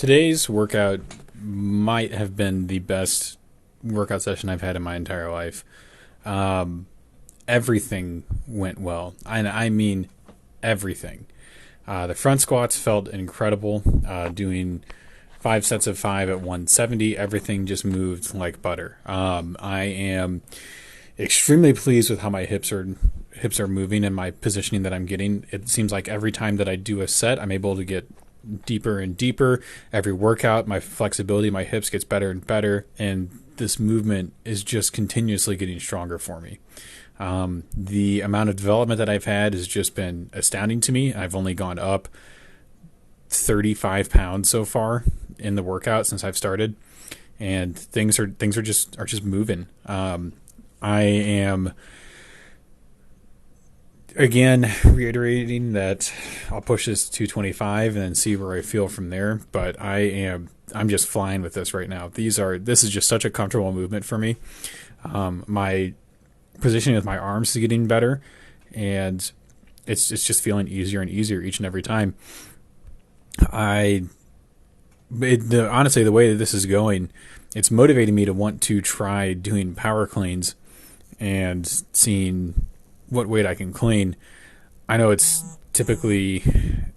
Today's workout might have been the best workout session I've had in my entire life. Um, Everything went well, and I mean everything. The front squats felt incredible. Doing 5 sets of 5 at 170, everything just moved like butter. I am extremely pleased with how my hips are moving and my positioning that I'm getting. It seems like every time that I do a set, I'm able to get deeper and deeper. Every workout, my flexibility, my hips gets better and better, and this movement is just continuously getting stronger for me. The amount of development that I've had has just been astounding to me. I've only gone up 35 pounds so far in the workout since I've started, and things are just moving. I am again reiterating that I'll push this to 225 and then see where I feel from there. But I'm just flying with this right now. This is just such a comfortable movement for me. My positioning with my arms is getting better, and it's just feeling easier and easier each and every time. Honestly, the way that this is going, it's motivating me to want to try doing power cleans and seeing what weight I can clean. I know it's typically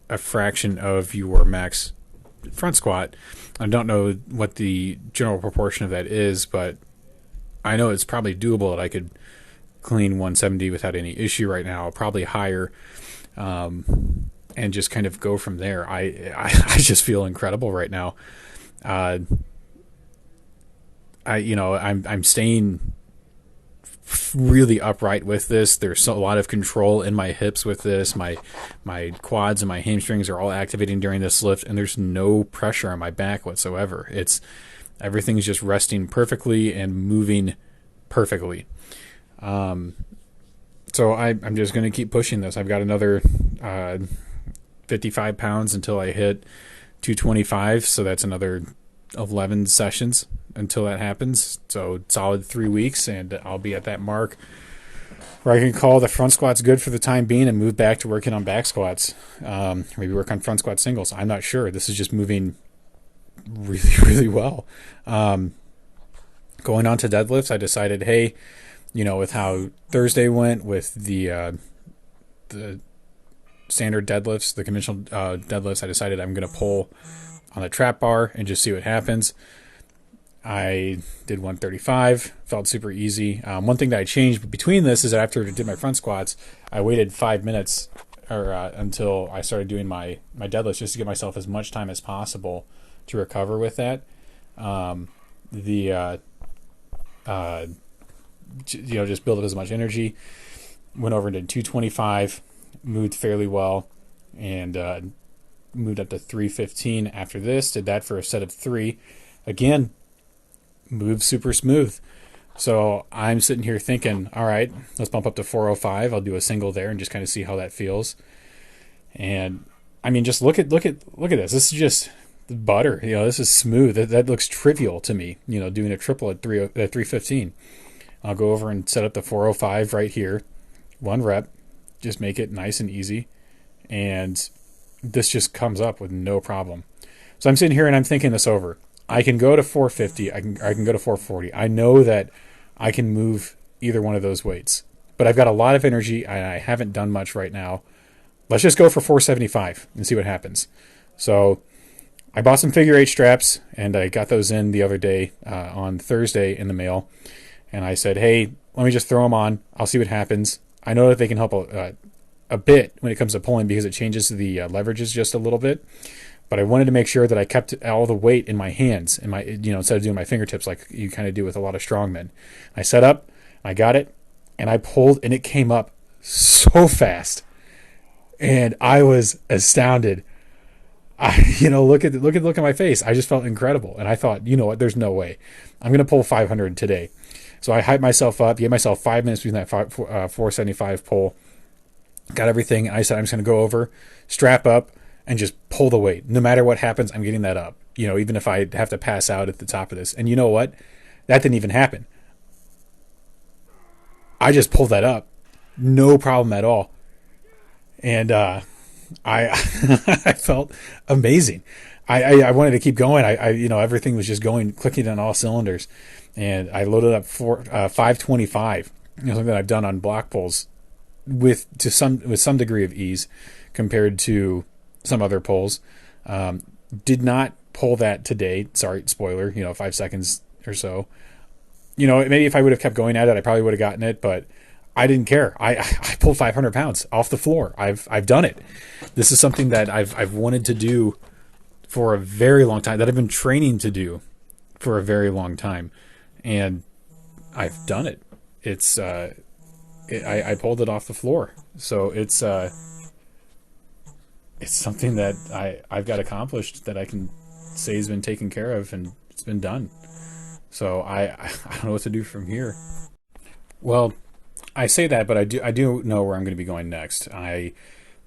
a fraction of your max front squat. I don't know what the general proportion of that is, but I know it's probably doable that I could clean 170 without any issue right now, probably higher, and just kind of go from there. I just feel incredible right now. I'm staying really upright with this. There's a lot of control in my hips with this. My quads and my hamstrings are all activating during this lift, and there's no pressure on my back whatsoever. Everything's just resting perfectly and moving perfectly. So I'm just going to keep pushing this. I've got another 55 pounds until I hit 225, so that's another 11 sessions until that happens. So solid 3 weeks, and I'll be at that mark where I can call the front squats good for the time being and move back to working on back squats. Maybe work on front squat singles. I'm not sure. This is just moving really, really well. Going on to deadlifts, I decided, hey, with how Thursday went with the standard deadlifts, the conventional deadlifts, I decided I'm going to pull on the trap bar and just see what happens. I did 135, felt super easy. One thing that I changed between this is that after I did my front squats, I waited 5 minutes until I started doing my deadlifts just to give myself as much time as possible to recover with that. Just build up as much energy. Went over into 225, moved fairly well, and moved up to 315 after this. Did that for a set of 3. Again, moved super smooth. So I'm sitting here thinking, all right, let's bump up to 405. I'll do a single there and just kind of see how that feels. And I mean, just look at this. This is just butter. This is smooth. That looks trivial to me. Doing a triple at 315. I'll go over and set up the 405 right here. 1 rep. Just make it nice and easy. And this just comes up with no problem. So I'm sitting here and I'm thinking this over. I can go to 450. I can go to 440. I know that I can move either one of those weights. But I've got a lot of energy and I haven't done much right now. Let's just go for 475 and see what happens. So I bought some figure 8 straps and I got those in the other day on Thursday in the mail. And I said, hey, let me just throw them on. I'll see what happens. I know that they can help a bit when it comes to pulling because it changes the leverages just a little bit. But I wanted to make sure that I kept all the weight in my hands and instead of doing my fingertips like you kind of do with a lot of strongmen. I set up, I got it, and I pulled, and it came up so fast. And I was astounded. Look at my face. I just felt incredible. And I thought, you know what? There's no way. I'm going to pull 500 today. So I hyped myself up, gave myself 5 minutes between that 475 pull, got everything. I said, I'm just going to go over, strap up, and just pull the weight. No matter what happens, I'm getting that up. Even if I have to pass out at the top of this. And you know what? That didn't even happen. I just pulled that up. No problem at all. And I I felt amazing. I wanted to keep going. Everything was just clicking on all cylinders, and I loaded up 525. Something that I've done on block pulls with some degree of ease compared to some other pulls. Did not pull that today. Sorry, spoiler. 5 seconds or so. Maybe if I would have kept going at it, I probably would have gotten it, but I didn't care. I pulled 500 pounds off the floor. I've done it. This is something that I've wanted to do for a very long time, that I've been training to do for a very long time, and I've done it. I pulled it off the floor, so it's something that I've got accomplished, that I can say has been taken care of, and it's been done. So I don't know what to do from here. Well, I say that, but I do know where I'm going to be going next.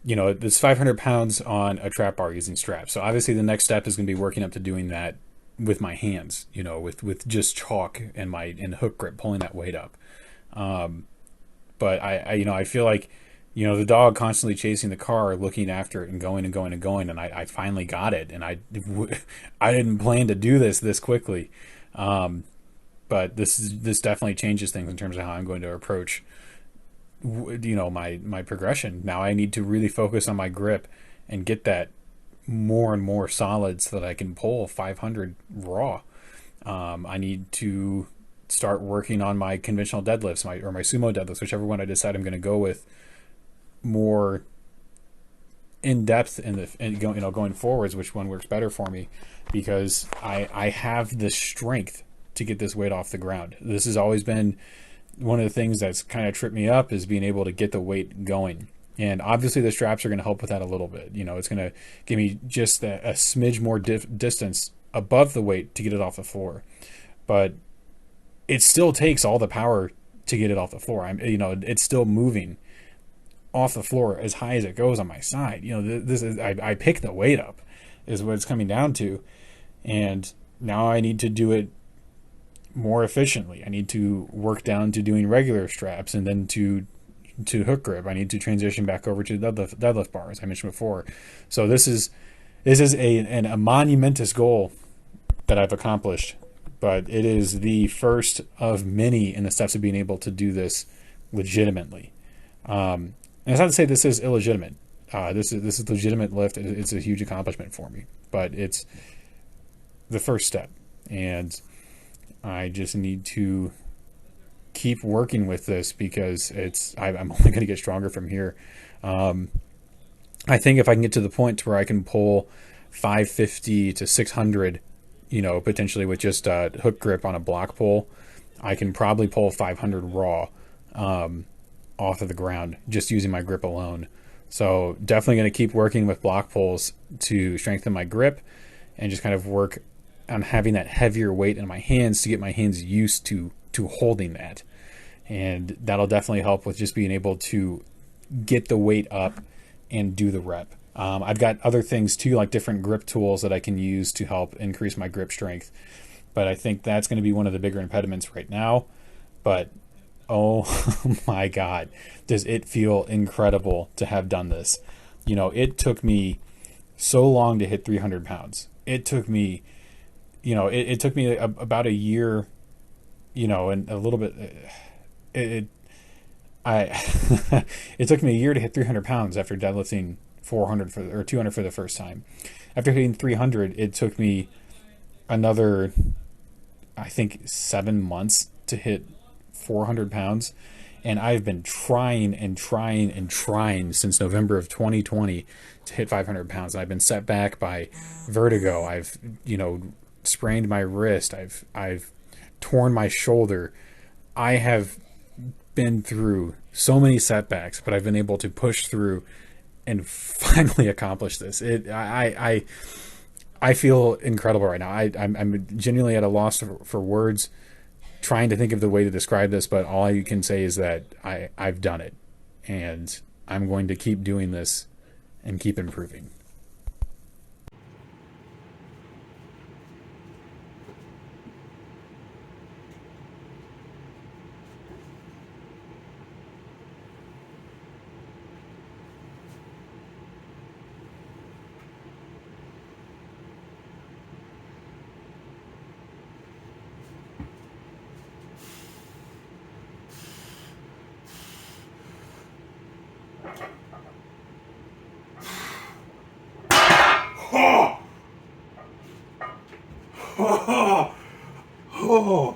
It's 500 pounds on a trap bar using straps. So obviously the next step is going to be working up to doing that with my hands, with just chalk and hook grip, pulling that weight up. But I feel like, the dog constantly chasing the car, looking after it and going and going and going. And I finally got it. And I didn't plan to do this quickly. But this definitely changes things in terms of how I'm going to approach my progression. Now I need to really focus on my grip and get that more and more solid so that I can pull 500 raw. I need to start working on my conventional deadlifts, my sumo deadlifts, whichever one I decide I'm going to go with, more in depth going forwards, which one works better for me, because I have the strength to get this weight off the ground. This has always been one of the things that's kind of tripped me up, is being able to get the weight going. And obviously the straps are going to help with that a little bit. It's going to give me just a smidge more distance above the weight to get it off the floor. But it still takes all the power to get it off the floor. It's still moving off the floor as high as it goes on my side. I pick the weight up is what it's coming down to. And now I need to do it more efficiently. I need to work down to doing regular straps, and then to hook grip. I need to transition back over to deadlift bar, as I mentioned before. So this is a monumentous goal that I've accomplished, but it is the first of many in the steps of being able to do this legitimately. And it's not to say this is illegitimate. This is legitimate lift. It's a huge accomplishment for me, but it's the first step, and I just need to keep working with this, because I'm only going to get stronger from here. I think if I can get to the point to where I can pull 550 to 600, potentially with just a hook grip on a block pull, I can probably pull 500 raw off of the ground just using my grip alone. So definitely going to keep working with block pulls to strengthen my grip, and just kind of work on having that heavier weight in my hands to get my hands used to holding that. And that'll definitely help with just being able to get the weight up and do the rep. I've got other things too, like different grip tools that I can use to help increase my grip strength. But I think that's going to be one of the bigger impediments right now. But oh my God, does it feel incredible to have done this. It took me so long to hit 300 pounds. It took me it took me about a year, and a little bit. It took me a year to hit 300 pounds after deadlifting 400 or 200 for the first time. After hitting 300, it took me another, I think, 7 months to hit 400 pounds. And I've been trying and trying and trying since November of 2020 to hit 500 pounds. And I've been set back by vertigo. I've, sprained my wrist. I've torn my shoulder. I have been through so many setbacks, but I've been able to push through and finally accomplish this. I feel incredible right now. I'm genuinely at a loss for words, trying to think of the way to describe this, but all I can say is that I've done it, and I'm going to keep doing this and keep improving. Oh,